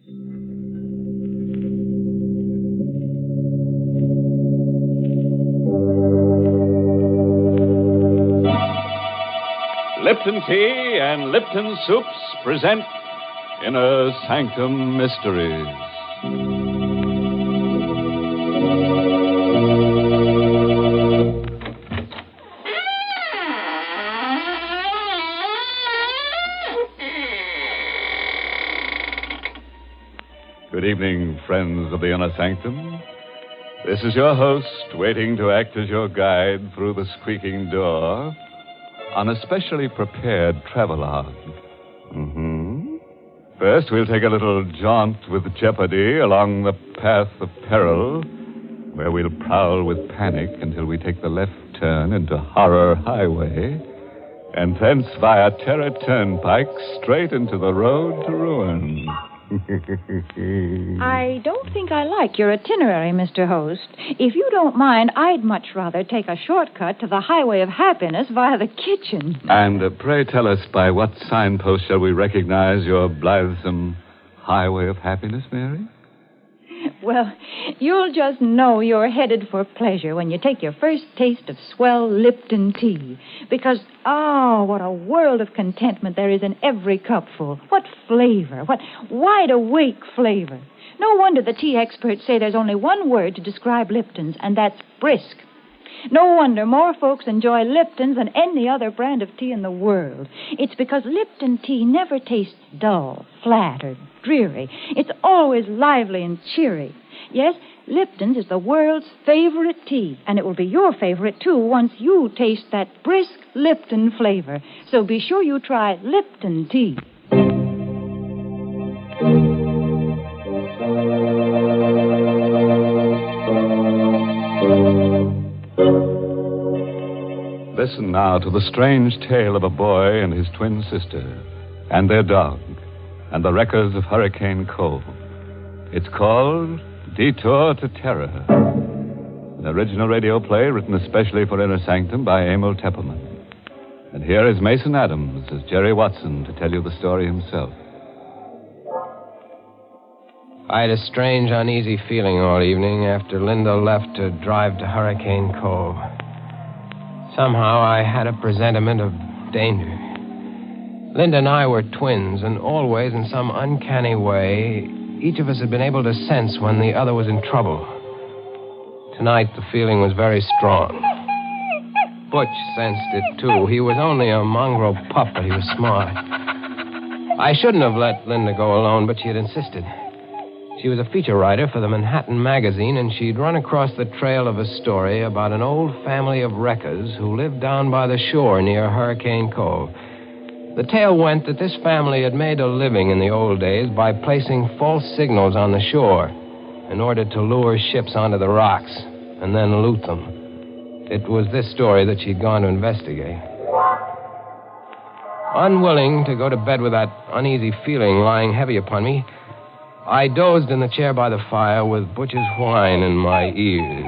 Lipton Tea and Lipton Soups present Inner Sanctum Mysteries. Good evening, friends of the Inner Sanctum. This is your host, waiting to act as your guide through the squeaking door on a specially prepared travelogue. First, we'll take a little jaunt with jeopardy along the path of peril, where we'll prowl with panic until we take the left turn into Horror Highway, and thence via Terror Turnpike straight into the road to ruin. I don't think I like your itinerary, Mr. Host. If you don't mind, I'd much rather take a shortcut to the highway of happiness via the kitchen. And pray tell us, by what signpost shall we recognize your blithesome highway of happiness, Mary? Well, you'll just know you're headed for pleasure when you take your first taste of swell Lipton tea. Because, what a world of contentment there is in every cupful. What flavor, what wide-awake flavor. No wonder the tea experts say there's only one word to describe Lipton's, and that's brisk. No wonder more folks enjoy Lipton's than any other brand of tea in the world. It's because Lipton tea never tastes dull, flat, or dreary. It's always lively and cheery. Yes, Lipton's is the world's favorite tea, and it will be your favorite, too, once you taste that brisk Lipton flavor. So be sure you try Lipton tea. Listen now to the strange tale of a boy and his twin sister, and their dog, and the wreckers of Hurricane Cove. It's called Detour to Terror. An original radio play written especially for Inner Sanctum by Emil Teppelman. And here is Mason Adams as Jerry Watson to tell you the story himself. I had a strange, uneasy feeling all evening after Linda left to drive to Hurricane Cove. Somehow I had a presentiment of danger. Linda and I were twins, and always, in some uncanny way, each of us had been able to sense when the other was in trouble. Tonight, the feeling was very strong. Butch sensed it, too. He was only a mongrel pup, but he was smart. I shouldn't have let Linda go alone, but she had insisted. She was a feature writer for the Manhattan magazine, and she'd run across the trail of a story about an old family of wreckers who lived down by the shore near Hurricane Cove. The tale went that this family had made a living in the old days by placing false signals on the shore in order to lure ships onto the rocks and then loot them. It was this story that she'd gone to investigate. Unwilling to go to bed with that uneasy feeling lying heavy upon me, I dozed in the chair by the fire with Butch's whine in my ears.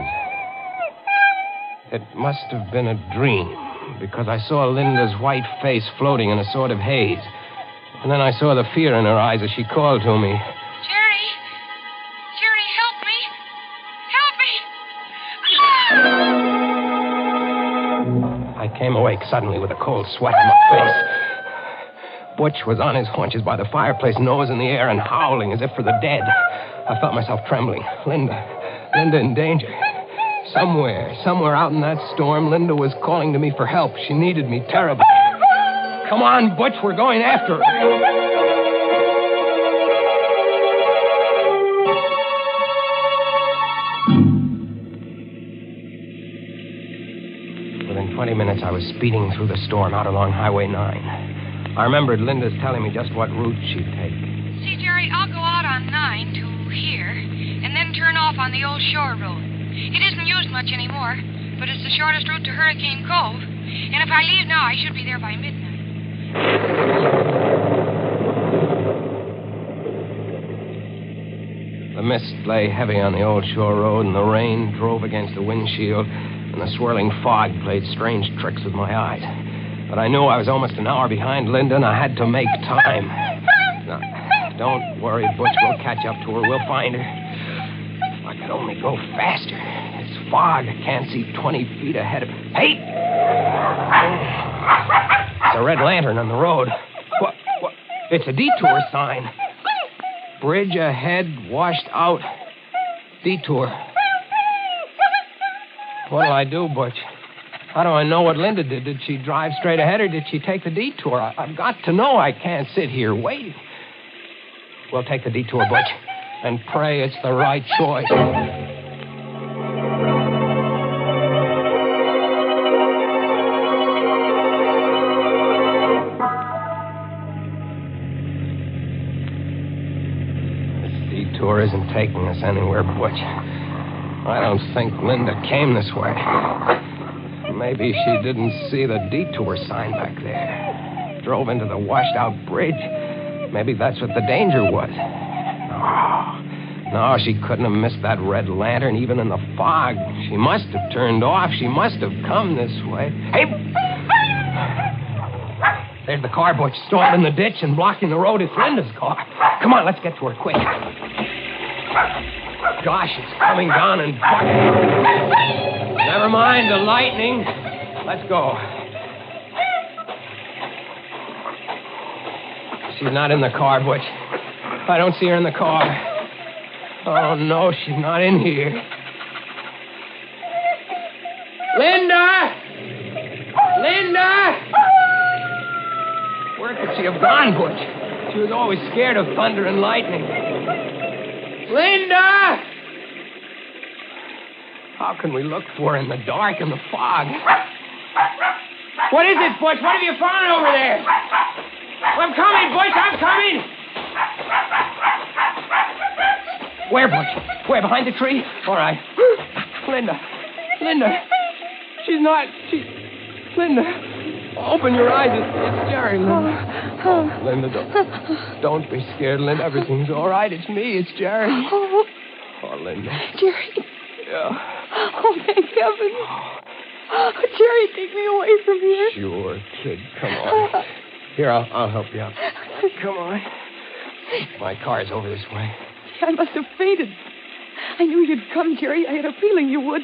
It must have been a dream, because I saw Linda's white face floating in a sort of haze. And then I saw the fear in her eyes as she called to me. Jerry! Jerry, help me! Help me! I came awake suddenly with a cold sweat on my face. Butch was on his haunches by the fireplace, nose in the air, and howling as if for the dead. I felt myself trembling. Linda in danger. Somewhere out in that storm, Linda was calling to me for help. She needed me terribly. Come on, Butch, we're going after her. Within 20 minutes, I was speeding through the storm out along Highway 9. I remembered Linda's telling me just what route she'd take. See, Jerry, I'll go out on 9 to here, and then turn off on the old shore road. It isn't used much anymore, but it's the shortest route to Hurricane Cove. And if I leave now, I should be there by midnight. The mist lay heavy on the old shore road, and the rain drove against the windshield, and the swirling fog played strange tricks with my eyes. But I knew I was almost an hour behind Linda, and I had to make time. No, Don't worry, Butch. We'll catch up to her. We'll find her. If I could only go faster. It's fog. I can't see 20 feet ahead of me. Hey! It's a red lantern on the road. What? It's a detour sign. Bridge ahead, washed out. Detour. What'll I do, Butch? How do I know what Linda did? Did she drive straight ahead or did she take the detour? I've got to know. I can't sit here waiting. We'll take the detour, Butch, and pray it's the right choice. This detour isn't taking us anywhere, Butch. I don't think Linda came this way. Maybe she didn't see the detour sign back there. Drove into the washed-out bridge. Maybe that's what the danger was. No, she couldn't have missed that red lantern even in the fog. She must have turned off. She must have come this way. Hey! There's the car, Butch, stalled in the ditch and blocking the road. It's Linda's car. Come on, let's get to her quick. Gosh, it's coming down and bucking. Never mind the lightning. Let's go. She's not in the car, Butch. I don't see her in the car. Oh, no, she's not in here. Linda! Linda! Where could she have gone, Butch? She was always scared of thunder and lightning. Linda! How can we look for her in the dark and the fog? What is it, Butch? What have you found over there? I'm coming, Butch. I'm coming. Where, Butch? Where? Behind the tree? All right. Linda. She's not. Linda. Open your eyes. It's Jerry, Linda. Oh, Linda, don't be scared, Linda. Everything's all right. It's me. It's Jerry. Oh, Linda. Jerry. Yeah. Oh, thank heaven. Oh, Jerry, take me away from here. Sure, kid. Come on. Here, I'll help you out. Come on. My car's over this way. I must have fainted. I knew you'd come, Jerry. I had a feeling you would.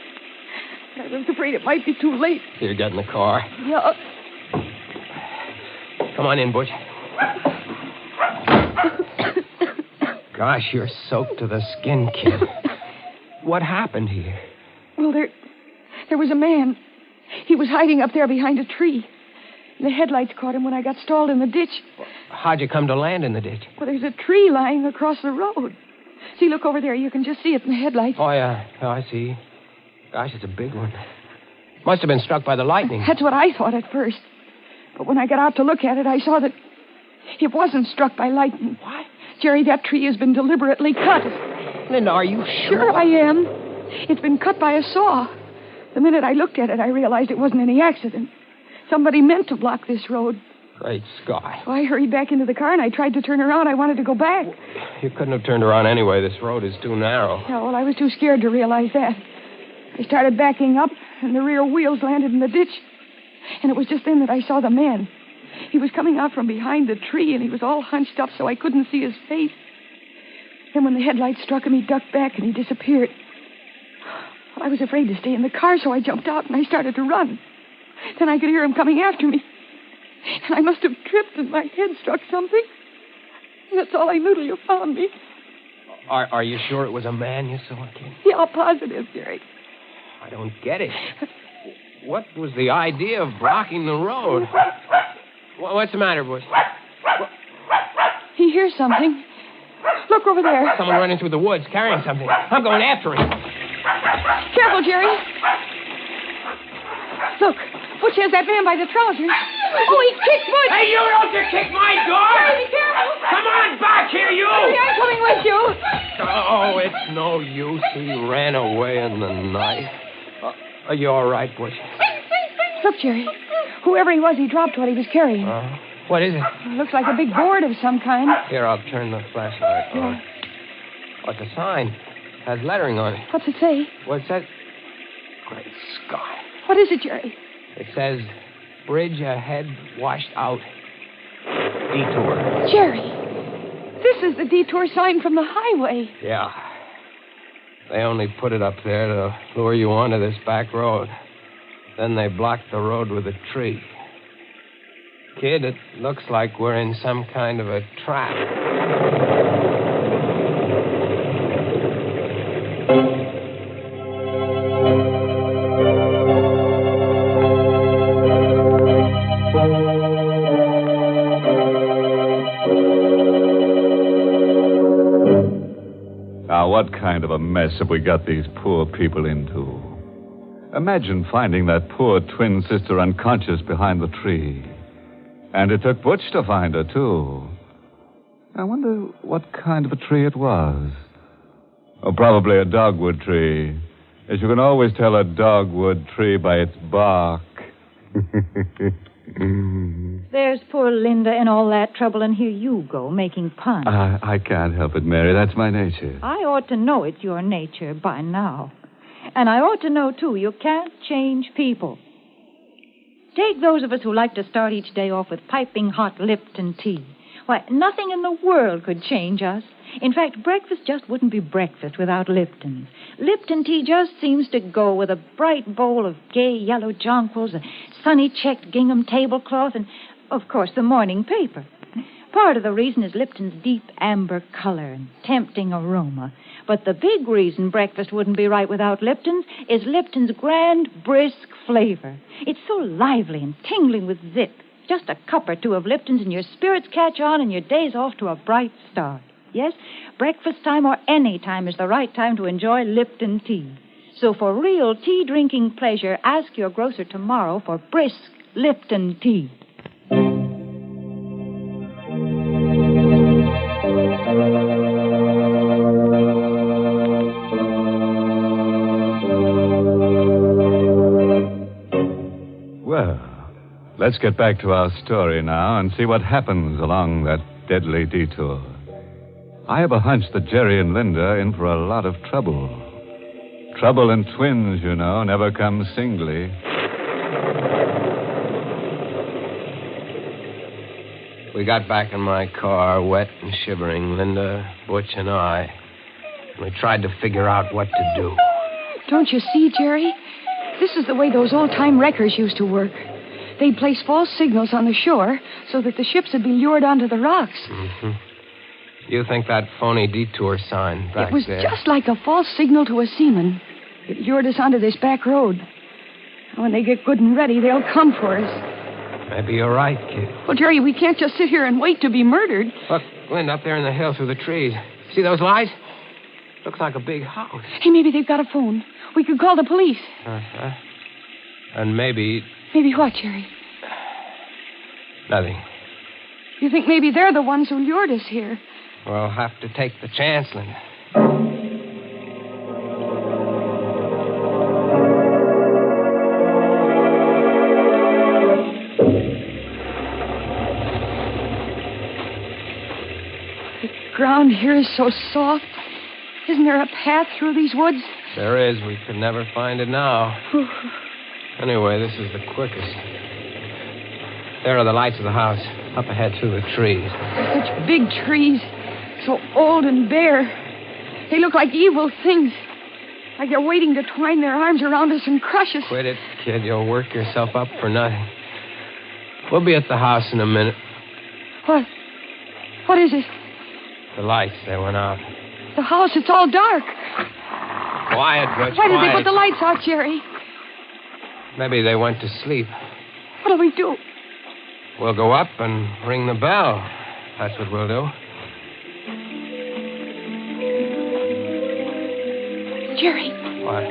But I was afraid it might be too late. Here, get in the car. Yeah. Come on in, Butch. Gosh, you're soaked to the skin, kid. What happened here? Well, there was a man. He was hiding up there behind a tree. The headlights caught him when I got stalled in the ditch. How'd you come to land in the ditch? Well, there's a tree lying across the road. See, look over there. You can just see it in the headlights. Oh, yeah. Oh, I see. Gosh, it's a big one. Must have been struck by the lightning. That's what I thought at first. But when I got out to look at it, I saw that it wasn't struck by lightning. What? Jerry, that tree has been deliberately cut. Linda, are you sure? Sure I am. It's been cut by a saw. The minute I looked at it, I realized it wasn't any accident. Somebody meant to block this road. Great Scott. So I hurried back into the car, and I tried to turn around. I wanted to go back. You couldn't have turned around anyway. This road is too narrow. Yeah, well, I was too scared to realize that. I started backing up, and the rear wheels landed in the ditch. And it was just then that I saw the man. He was coming out from behind the tree, and he was all hunched up so I couldn't see his face. Then when the headlights struck him, he ducked back, and he disappeared. Well, I was afraid to stay in the car, so I jumped out, and I started to run. Then I could hear him coming after me. And I must have tripped, and my head struck something. That's all I knew till you found me. Are you sure it was a man you saw, kid? Yeah, positive, Jerry. I don't get it. What was the idea of blocking the road? What's the matter, Bush? He hears something. Look over there. Someone running through the woods carrying something. I'm going after him. Careful, Jerry. Look, Butch has that man by the trousers. Oh, he kicked Butch. Hey, you don't you kick my door! Jerry, be careful. Come on back here, you! Jerry, I'm coming with you. Oh, it's no use. He ran away in the night. Are you all right, Butch? Look, Jerry. Whoever he was, he dropped what he was carrying. What is it? Looks like a big board of some kind. Here, I'll turn the flashlight on. Oh, it's a sign. It has lettering on it. What's it say? What it says? Great Scott. What is it, Jerry? It says, bridge ahead, washed out. Detour. Jerry, This is the detour sign from the highway. Yeah. They only put it up there to lure you onto this back road. Then they blocked the road with a tree. Kid, it looks like we're in some kind of a trap. Now, what kind of a mess have we got these poor people into? Imagine finding that poor twin sister unconscious behind the tree. And it took Butch to find her, too. I wonder what kind of a tree it was. Oh, probably a dogwood tree. As you can always tell a dogwood tree by its bark. There's poor Linda in all that trouble, and here you go, making puns. I can't help it, Mary. That's my nature. I ought to know it's your nature by now. And I ought to know, too, you can't change people. Take those of us who like to start each day off with piping hot Lipton tea. Why, nothing in the world could change us. In fact, breakfast just wouldn't be breakfast without Lipton. Lipton tea just seems to go with a bright bowl of gay yellow jonquils, a sunny checked gingham tablecloth, and, of course, the morning paper. Part of the reason is Lipton's deep amber color and tempting aroma. But the big reason breakfast wouldn't be right without Lipton's is Lipton's grand, brisk flavor. It's so lively and tingling with zip. Just a cup or two of Lipton's and your spirits catch on and your day's off to a bright start. Yes, breakfast time or any time is the right time to enjoy Lipton tea. So for real tea-drinking pleasure, ask your grocer tomorrow for brisk Lipton tea. Well, let's get back to our story now and see what happens along that deadly detour. I have a hunch that Jerry and Linda are in for a lot of trouble. Trouble in twins, you know, never comes singly. We got back in my car, wet and shivering, Linda, Butch, and I. We tried to figure out what to do. Don't you see, Jerry? This is the way those old-time wreckers used to work. They'd place false signals on the shore so that the ships would be lured onto the rocks. Mm-hmm. You think that phony detour sign back there... It was just like a false signal to a seaman. It lured us onto this back road. When they get good and ready, they'll come for us. Maybe you're right, kid. Well, Jerry, we can't just sit here and wait to be murdered. Look, Linda, up there in the hill through the trees. See those lights? Looks like a big house. Hey, maybe they've got a phone. We could call the police. Uh-huh. And maybe... Maybe what, Jerry? Nothing. You think maybe they're the ones who lured us here? We'll have to take the chance, Linda. The ground here is so soft. Isn't there a path through these woods? There is. We could never find it now. Anyway, this is the quickest. There are the lights of the house, up ahead through the trees. Such big trees, so old and bare. They look like evil things, like they're waiting to twine their arms around us and crush us. Quit it, kid. You'll work yourself up for nothing. We'll be at the house in a minute. What? What is it? The lights, they went out. The house, it's all dark. Quiet, Butch, Why did quiet. they put the lights out, Jerry? Maybe they went to sleep. What'll we do? We'll go up and ring the bell. That's what we'll do. Jerry. What?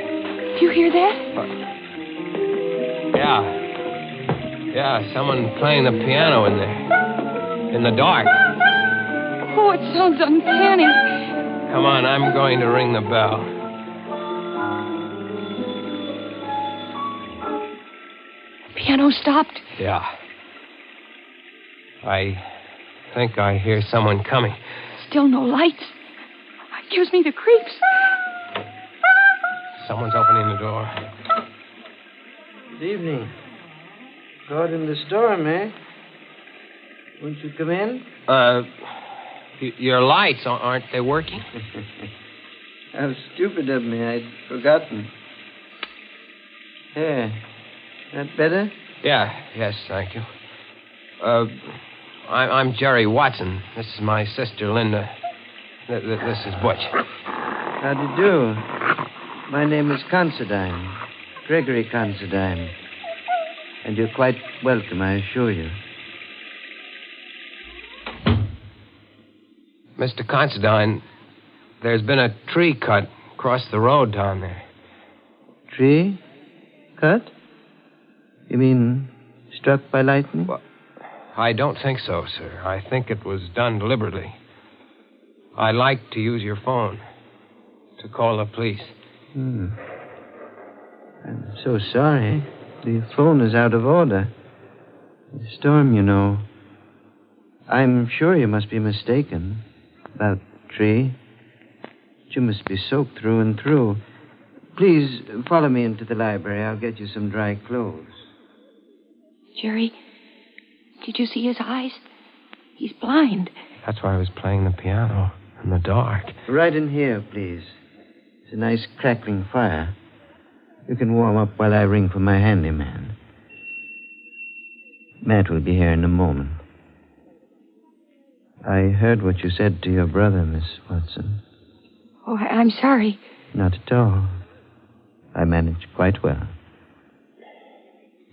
Do you hear that? What? Yeah, someone playing the piano in there. In the dark. Oh, it sounds uncanny. Come on, I'm going to ring the bell. Piano stopped. Yeah. I think I hear someone coming. Still no lights. It gives me the creeps. Someone's opening the door. Good evening. Caught in the storm, eh? Won't you come in? Your lights, aren't they working? How stupid of me. I'd forgotten. There. That better? Yes, thank you. I'm Jerry Watson. This is my sister, Linda. This is Butch. How do you do? My name is Considine. Gregory Considine. And you're quite welcome, I assure you. Mr. Considine, there's been a tree cut across the road down there. Tree? Cut? You mean struck by lightning? Well, I don't think so, sir. I think it was done deliberately. I'd like to use your phone to call the police. I'm so sorry. The phone is out of order. The storm, you know. I'm sure you must be mistaken about tree. You must be soaked through and through. Please follow me into the library. I'll get you some dry clothes. Jerry, did you see his eyes? He's blind. That's why I was playing the piano in the dark. Right in here, please. It's a nice crackling fire. You can warm up while I ring for my handyman. Matt will be here in a moment. I heard what you said to your brother, Miss Watson. Oh, I'm sorry. Not at all. I managed quite well.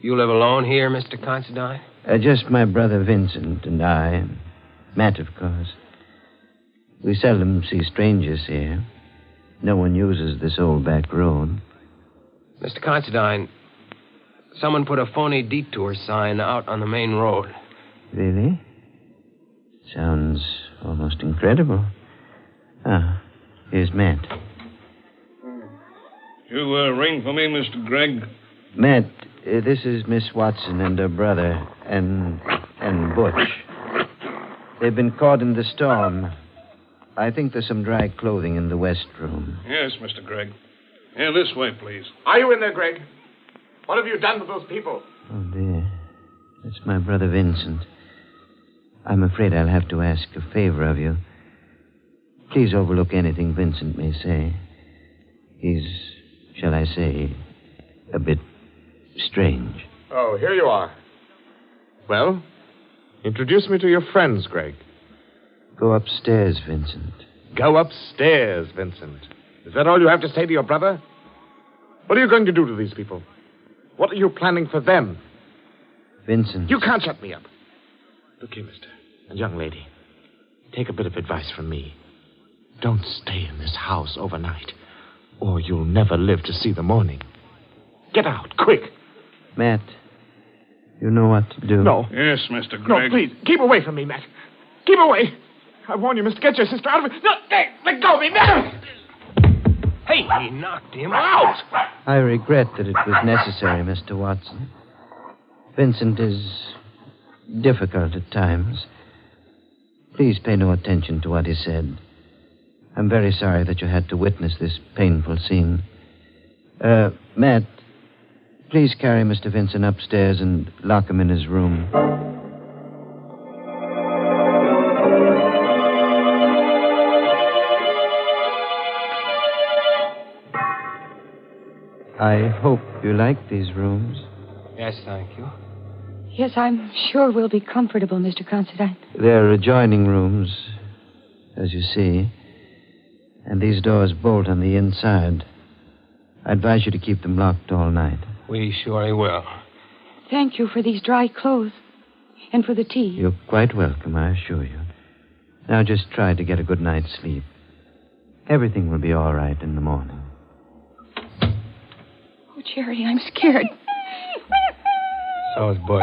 You live alone here, Mr. Considine? Just my brother Vincent and I, and Matt, of course. We seldom see strangers here. No one uses this old back road. Mr. Considine, someone put a phony detour sign out on the main road. Really? Sounds almost incredible. Ah, here's Matt. You ring for me, Mr. Gregg? Matt, this is Miss Watson and her brother, and Butch. They've been caught in the storm. I think there's some dry clothing in the west room. Yes, Mr. Gregg. Yeah, this way, please. Are you in there, Gregg? What have you done with those people? Oh, dear. That's my brother Vincent. I'm afraid I'll have to ask a favor of you. Please overlook anything Vincent may say. He's, shall I say, a bit strange. Oh, here you are. Well, introduce me to your friends, Gregg. Go upstairs, Vincent. Go upstairs, Vincent. Is that all you have to say to your brother? What are you going to do to these people? What are you planning for them? Vincent. You can't shut me up. Look here, mister. And young lady. Take a bit of advice from me. Don't stay in this house overnight, or you'll never live to see the morning. Get out, quick. Matt, you know what to do. No. Yes, Mr. Gregg. No, please, keep away from me, Matt. Keep away. I warn you, mister, get your sister out of it. No, let go of me, Matt. Hey, he knocked him out. I regret that it was necessary, Mr. Watson. Vincent is difficult at times. Please pay no attention to what he said. I'm very sorry that you had to witness this painful scene. Matt, please carry Mr. Vincent upstairs and lock him in his room. I hope you like these rooms. Yes, thank you. Yes, I'm sure we'll be comfortable, Mr. Considine. They're adjoining rooms, as you see. And these doors bolt on the inside. I advise you to keep them locked all night. We surely will. Thank you for these dry clothes and for the tea. You're quite welcome, I assure you. Now just try to get a good night's sleep. Everything will be all right in the morning. Oh, Jerry, I'm scared. So is Butch.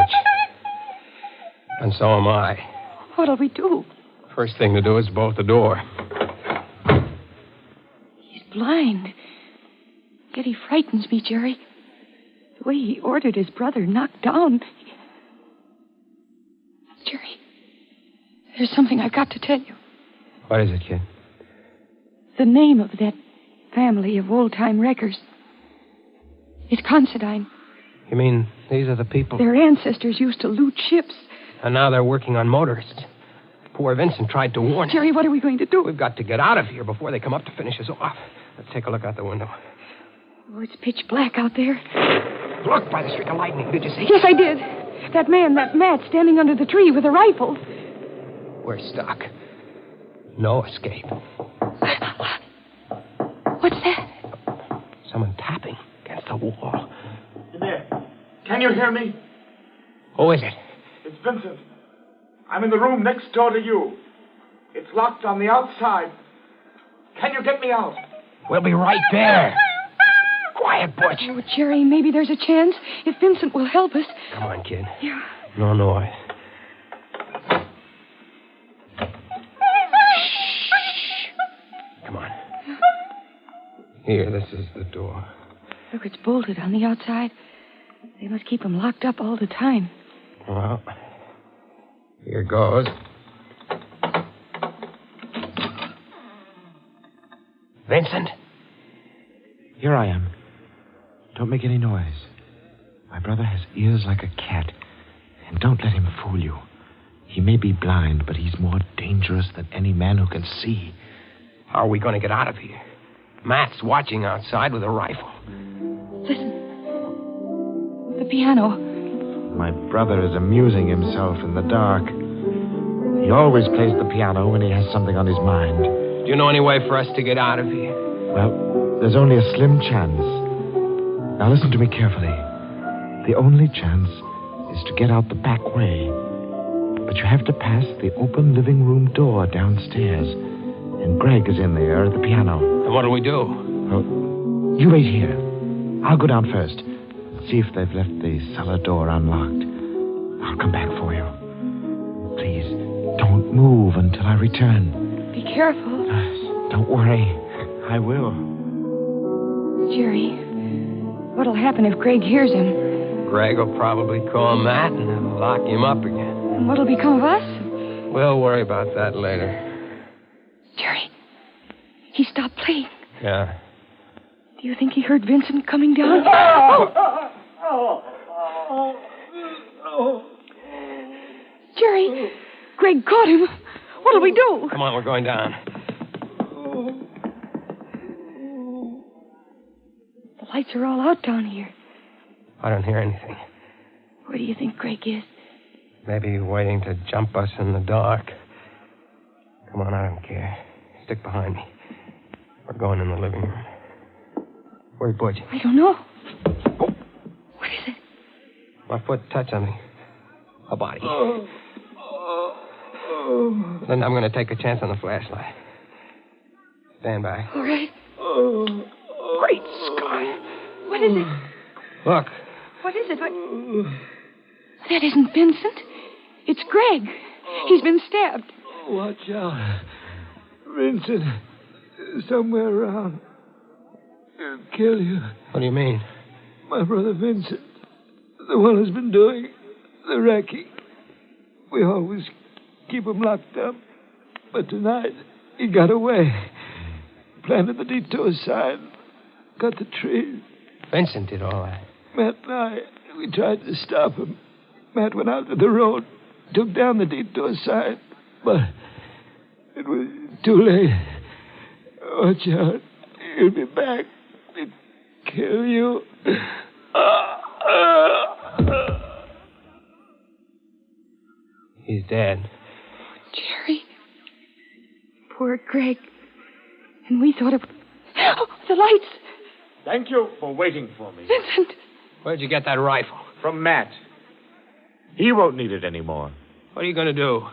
And so am I. What'll we do? First thing to do is bolt the door. He's blind. Yet he frightens me, Jerry. The way he ordered his brother knocked down. Jerry, there's something I've got to tell you. What is it, kid? The name of that family of old-time wreckers is Considine. You mean these are the people? Their ancestors used to loot ships. And now they're working on motorists. Poor Vincent tried to warn us. Jerry, what are we going to do? We've got to get out of here before they come up to finish us off. Let's take a look out the window. Oh, it's pitch black out there. Look, by the streak of lightning. Did you see? Yes, I did. That man, that Matt, standing under the tree with a rifle. We're stuck. No escape. What's that? Someone tapping against the wall. In there. Can you hear me? Who is it? It's Vincent. I'm in the room next door to you. It's locked on the outside. Can you get me out? We'll be right there. Quiet, Butch. Oh, Jerry, maybe there's a chance if Vincent will help us. Come on, kid. Yeah. No noise. Come on. Here, this is the door. Look, it's bolted on the outside. They must keep him locked up all the time. Well, here goes. Vincent? Here I am. Don't make any noise. My brother has ears like a cat. And don't let him fool you. He may be blind, but he's more dangerous than any man who can see. How are we going to get out of here? Matt's watching outside with a rifle. Listen. The piano. My brother is amusing himself in the dark. He always plays the piano when he has something on his mind. Do you know any way for us to get out of here? Well, there's only a slim chance. Now listen to me carefully. The only chance is to get out the back way. But you have to pass the open living room door downstairs. And Greg is in there at the piano. And what'll we do? Well, you wait here. I'll go down first and see if they've left the cellar door unlocked. I'll come back for you. Please, don't move until I return. Be careful. Don't worry. I will. Jerry, what'll happen if Greg hears him? Greg will probably call Matt and then lock him up again. And what'll become of us? We'll worry about that later. Jerry, he stopped playing. Yeah. Do you think he heard Vincent coming down? Jerry, Greg caught him. What'll we do? Come on, we're going down. The lights are all out down here. I don't hear anything. Where do you think Greg is? Maybe waiting to jump us in the dark. Come on, I don't care. Stick behind me. We're going in the living room. Where's Butch? I don't know. Oh, what is it? My foot touched something. A body. Then I'm going to take a chance on the flashlight. Stand by. All right. Great Scott. What is it? Look. What is it? That isn't Vincent. It's Greg. He's been stabbed. Watch out. Vincent is somewhere around. He'll kill you. What do you mean? My brother Vincent, the one who's been doing the wrecking. We always keep him locked up. But tonight, he got away. Planted the Detour sign. Cut the trees. Vincent did all that. Matt and I, we tried to stop him. Matt went out to the road, took down the Detour sign. But it was too late. Watch out. He'll be back to kill you. He's dead. Jerry. Poor Greg. And we thought of... Oh, the lights. Thank you for waiting for me. Vincent. Where'd you get that rifle? From Matt. He won't need it anymore. What are you going to do?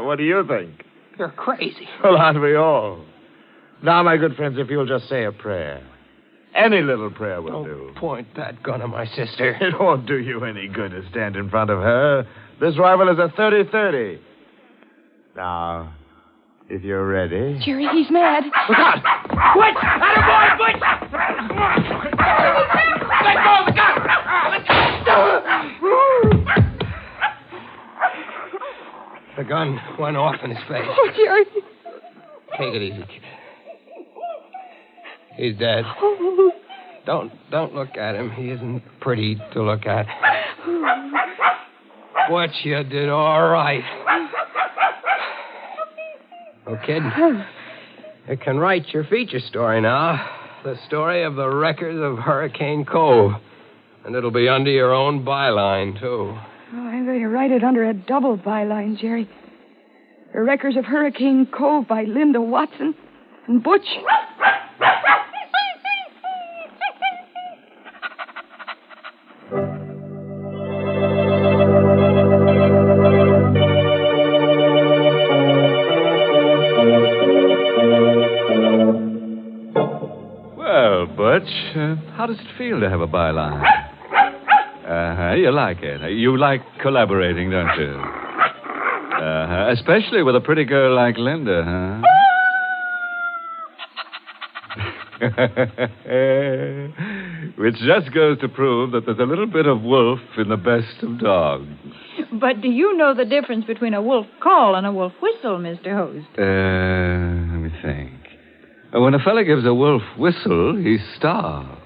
What do you think? You're crazy. Well, aren't we all? Now, my good friends, if you'll just say a prayer. Any little prayer will do. Point that gun at my sister. It won't do you any good to stand in front of her. This rifle is a 30-30. Now, if you're ready... Jerry, he's mad. Look out! Butch! Attaboy, Butch! Let go of the gun! The gun went off in his face. Oh, Jerry. Take it easy, kid. He's dead. Don't look at him. He isn't pretty to look at. Butch, you did all right. Oh, kid, you can write your feature story now. The story of the wreckers of Hurricane Cove. And it'll be under your own byline, too. Oh, I better write it under a double byline, Jerry. The Wreckers of Hurricane Cove by Linda Watson and Butch. Well, Butch, how does it feel to have a byline? You like it. You like collaborating, don't you? Especially with a pretty girl like Linda, huh? Which just goes to prove that there's a little bit of wolf in the best of dogs. But do you know the difference between a wolf call and a wolf whistle, Mr. Host? Let me think. When a fella gives a wolf whistle, he's starved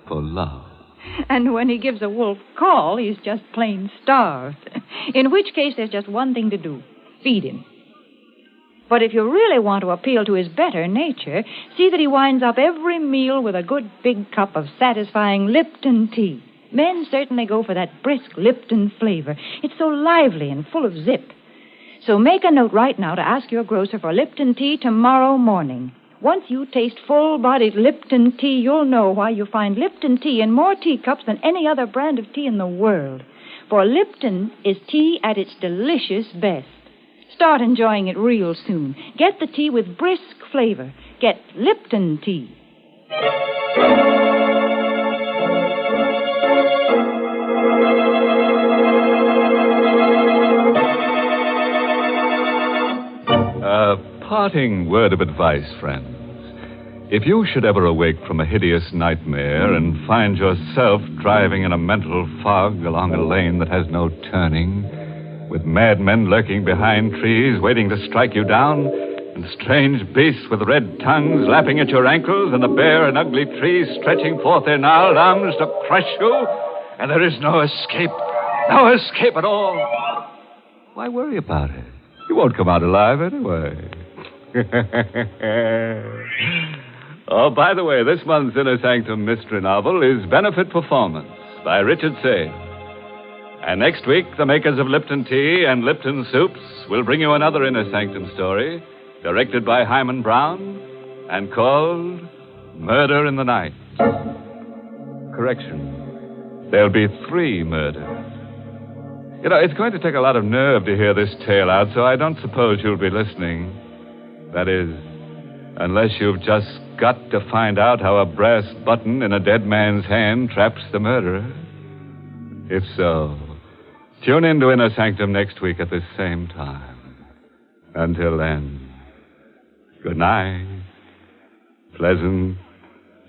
for love. And when he gives a wolf call, he's just plain starved. In which case, there's just one thing to do. Feed him. But if you really want to appeal to his better nature, see that he winds up every meal with a good big cup of satisfying Lipton tea. Men certainly go for that brisk Lipton flavor. It's so lively and full of zip. So make a note right now to ask your grocer for Lipton tea tomorrow morning. Once you taste full-bodied Lipton tea, you'll know why you find Lipton tea in more teacups than any other brand of tea in the world. For Lipton is tea at its delicious best. Start enjoying it real soon. Get the tea with brisk flavor. Get Lipton tea. Parting word of advice, friends. If you should ever awake from a hideous nightmare and find yourself driving in a mental fog along a lane that has no turning, with madmen lurking behind trees waiting to strike you down, and strange beasts with red tongues lapping at your ankles, and the bare and ugly trees stretching forth their gnarled arms to crush you, and there is no escape at all, why worry about it? You won't come out alive anyway. Oh, by the way, this month's Inner Sanctum mystery novel is Benefit Performance by Richard Sage. And next week, the makers of Lipton Tea and Lipton Soups will bring you another Inner Sanctum story, directed by Himan Brown, and called Murder in the Night. Correction. There'll be 3 murders. You know, it's going to take a lot of nerve to hear this tale out, so I don't suppose you'll be listening. That is, unless you've just got to find out how a brass button in a dead man's hand traps the murderer. If so, tune in to Inner Sanctum next week at this same time. Until then, good night. Pleasant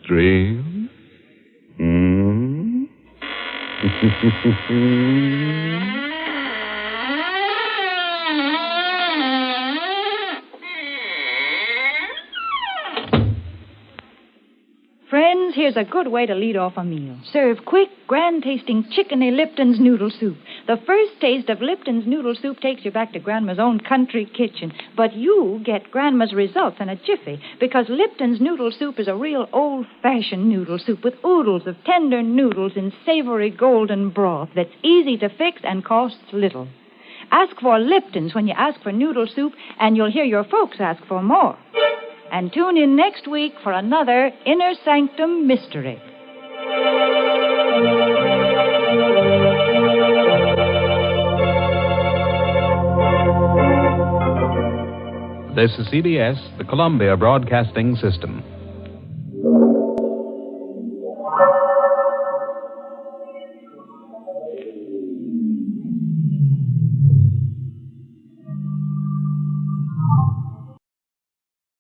dreams. Friends, here's a good way to lead off a meal. Serve quick, grand-tasting chickeny Lipton's noodle soup. The first taste of Lipton's noodle soup takes you back to Grandma's own country kitchen. But you get Grandma's results in a jiffy, because Lipton's noodle soup is a real old-fashioned noodle soup with oodles of tender noodles in savory golden broth that's easy to fix and costs little. Ask for Lipton's when you ask for noodle soup, and you'll hear your folks ask for more. And tune in next week for another Inner Sanctum mystery. This is CBS, the Columbia Broadcasting System.